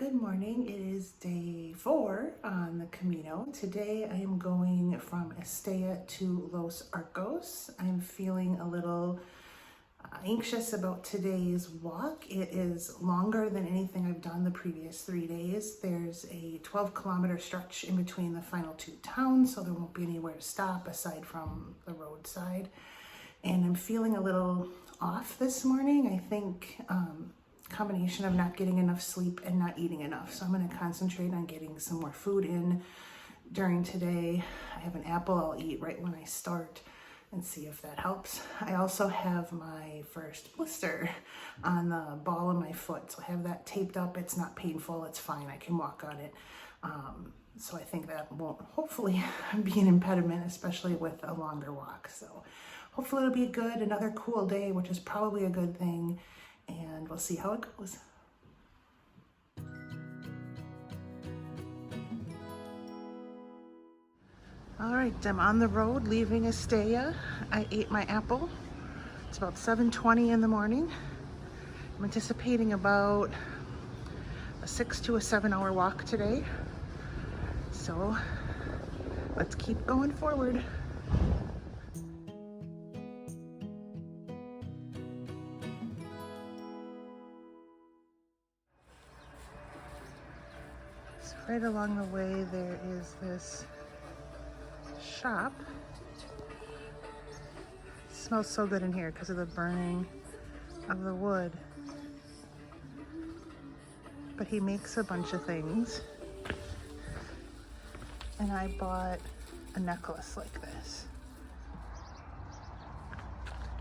Good morning. It is day 4 on the Camino. Today I am going from Estella to Los Arcos. I'm feeling a little anxious about today's walk. It is longer than anything I've done the previous 3 days. There's a 12-kilometer stretch in between the final 2 towns, so there won't be anywhere to stop aside from the roadside. And I'm feeling a little off this morning. I think combination of not getting enough sleep and not eating enough. So I'm going to concentrate on getting some more food in during today. I have an apple I'll eat right when I start and see if that helps. I also have my first blister on the ball of my foot. So I have that taped up. It's not painful. It's fine. I can walk on it. So I think that won't hopefully be an impediment, especially with a longer walk. So hopefully it'll be good. Another cool day, which is probably a good thing. And we'll see how it goes. All right, I'm on the road leaving Estella. I ate my apple. It's about 7:20 in the morning. I'm anticipating about a 6 to 7 hour walk today. So let's keep going forward. Right along the way there is this shop. It smells so good in here because of the burning of the wood. But he makes a bunch of things. And I bought a necklace like this.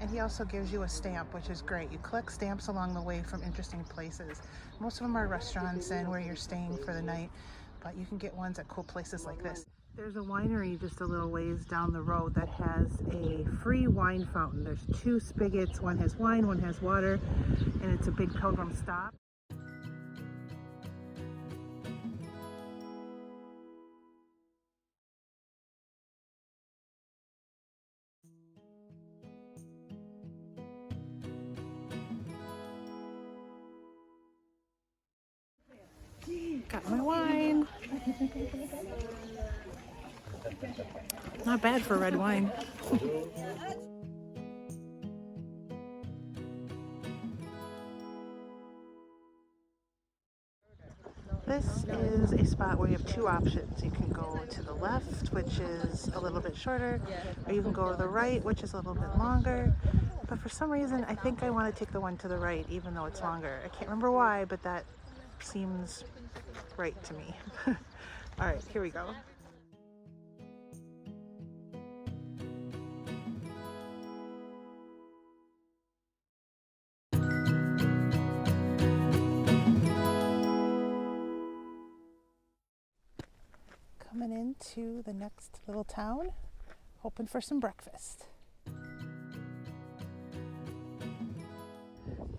And he also gives you a stamp, which is great. You collect stamps along the way from interesting places. Most of them are restaurants and where you're staying for the night, but you can get ones at cool places like this. There's a winery just a little ways down the road that has a free wine fountain. There's 2 spigots. One has wine, one has water, and it's a big pilgrim stop. Got my wine. Not bad for red wine. This is a spot where you have 2 options. You can go to the left, which is a little bit shorter, or you can go to the right, which is a little bit longer. But for some reason, I think I want to take the one to the right, even though it's longer. I can't remember why, but that seems right to me. All right, here we go. Coming into the next little town, hoping for some breakfast.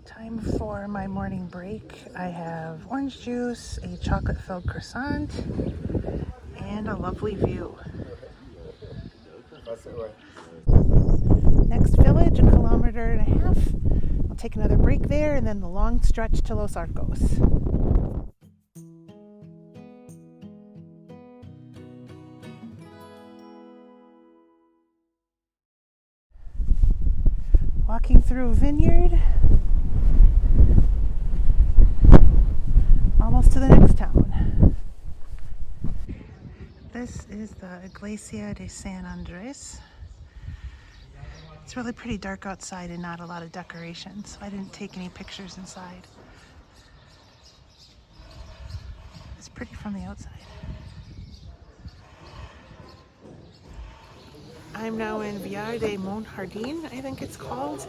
Time for my morning break. I have orange juice, a chocolate-filled croissant, and a lovely view. Next village, 1.5 kilometers. I'll take another break there, and then the long stretch to Los Arcos. Walking through a vineyard. Almost to the next town. This is the Iglesia de San Andres. It's really pretty dark outside and not a lot of decorations, so I didn't take any pictures inside. It's pretty from the outside. I'm now in Villar de Monjardin, I think it's called.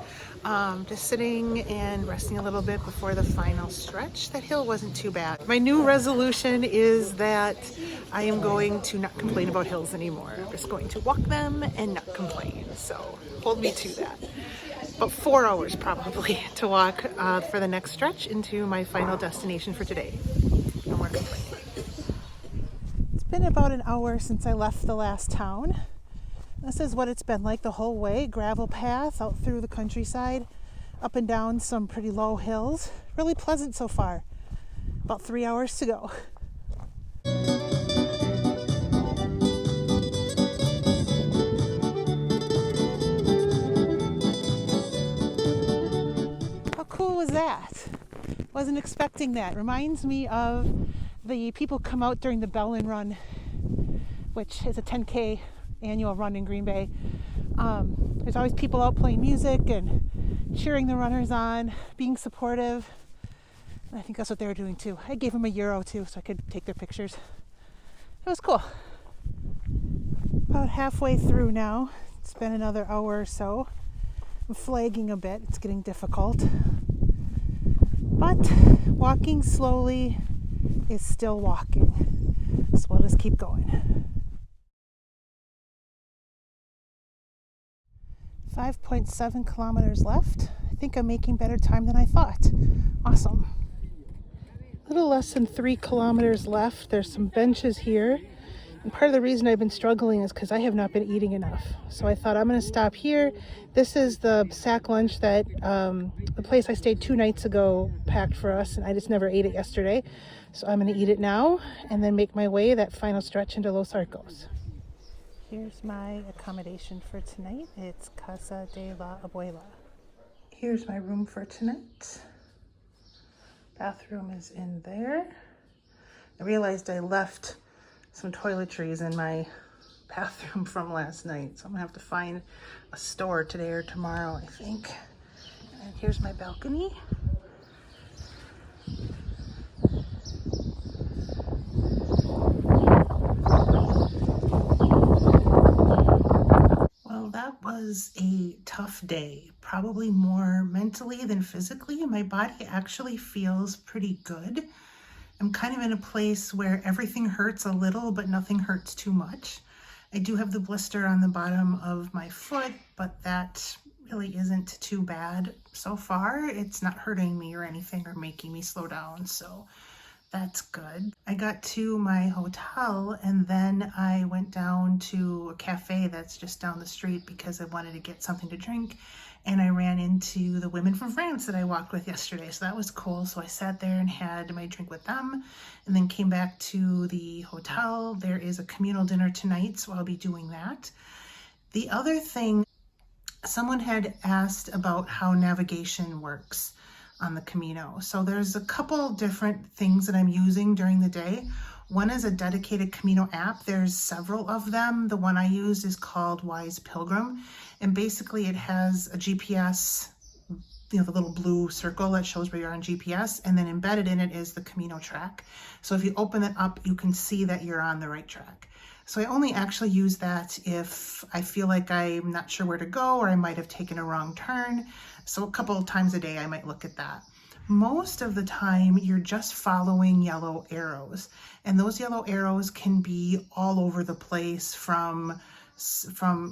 Just sitting and resting a little bit before the final stretch. That hill wasn't too bad. My new resolution is that I am going to not complain about hills anymore. I'm just going to walk them and not complain. So hold me to that. But 4 hours probably to walk for the next stretch into my final destination for today. No more complaining. It's been about an hour since I left the last town. This is what it's been like the whole way. Gravel path out through the countryside, up and down some pretty low hills. Really pleasant so far. About 3 hours to go. How cool was that? Wasn't expecting that. Reminds me of the people come out during the Bellin Run, which is a 10K annual run in Green Bay. There's always people out playing music and cheering the runners on, being supportive. And I think that's what they were doing too. I gave them €1 too, so I could take their pictures. It was cool. About halfway through now. It's been another hour or so. I'm flagging a bit. It's getting difficult. But walking slowly is still walking. So we'll just keep going. 5.7 kilometers left. I think I'm making better time than I thought. Awesome. A little less than 3 kilometers left. There's some benches here. And part of the reason I've been struggling is because I have not been eating enough. So I thought I'm going to stop here. This is the sack lunch that the place I stayed 2 nights ago packed for us, and I just never ate it yesterday. So I'm going to eat it now and then make my way that final stretch into Los Arcos. Here's my accommodation for tonight. It's Casa de la Abuela. Here's my room for tonight. Bathroom is in there. I realized I left some toiletries in my bathroom from last night, so I'm gonna have to find a store today or tomorrow, I think. And here's my balcony. Well, that was a tough day, probably more mentally than physically. My body actually feels pretty good. I'm kind of in a place where everything hurts a little, but nothing hurts too much. I do have the blister on the bottom of my foot, but that really isn't too bad so far. It's not hurting me or anything or making me slow down, so that's good. I got to my hotel and then I went down to a cafe that's just down the street because I wanted to get something to drink. And I ran into the women from France that I walked with yesterday. So that was cool. So I sat there and had my drink with them and then came back to the hotel. There is a communal dinner tonight, so I'll be doing that. The other thing, someone had asked about how navigation works on the Camino. So there's a couple different things that I'm using during the day. One is a dedicated Camino app. There's several of them. The one I use is called Wise Pilgrim. And basically it has a GPS, the little blue circle that shows where you're on GPS. And then embedded in it is the Camino track. So if you open it up, you can see that you're on the right track. So I only actually use that if I feel like I'm not sure where to go or I might have taken a wrong turn. So a couple of times a day, I might look at that. Most of the time, you're just following yellow arrows. And those yellow arrows can be all over the place, from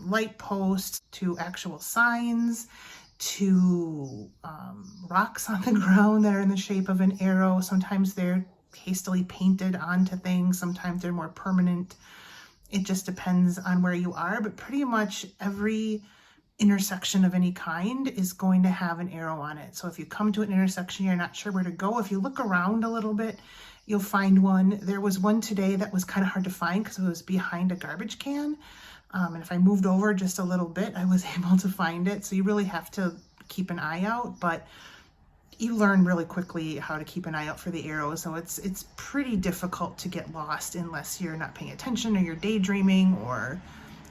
light posts to actual signs to rocks on the ground that are in the shape of an arrow. Sometimes they're hastily painted onto things. Sometimes they're more permanent. It just depends on where you are, but pretty much every intersection of any kind is going to have an arrow on it. So if you come to an intersection, you're not sure where to go, if you look around a little bit, you'll find one. There was one today that was kind of hard to find because it was behind a garbage can. And if I moved over just a little bit, I was able to find it. So you really have to keep an eye out, but you learn really quickly how to keep an eye out for the arrows. So it's pretty difficult to get lost unless you're not paying attention or you're daydreaming or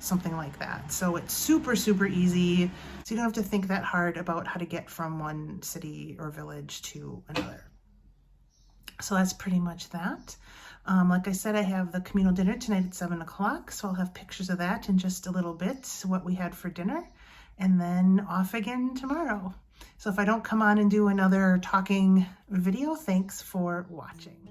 something like that. So it's super, super easy. So you don't have to think that hard about how to get from one city or village to another. So that's pretty much that. Like I said, I have the communal dinner tonight at 7 o'clock. So I'll have pictures of that in just a little bit, what we had for dinner, and then off again tomorrow. So if I don't come on and do another talking video, thanks for watching.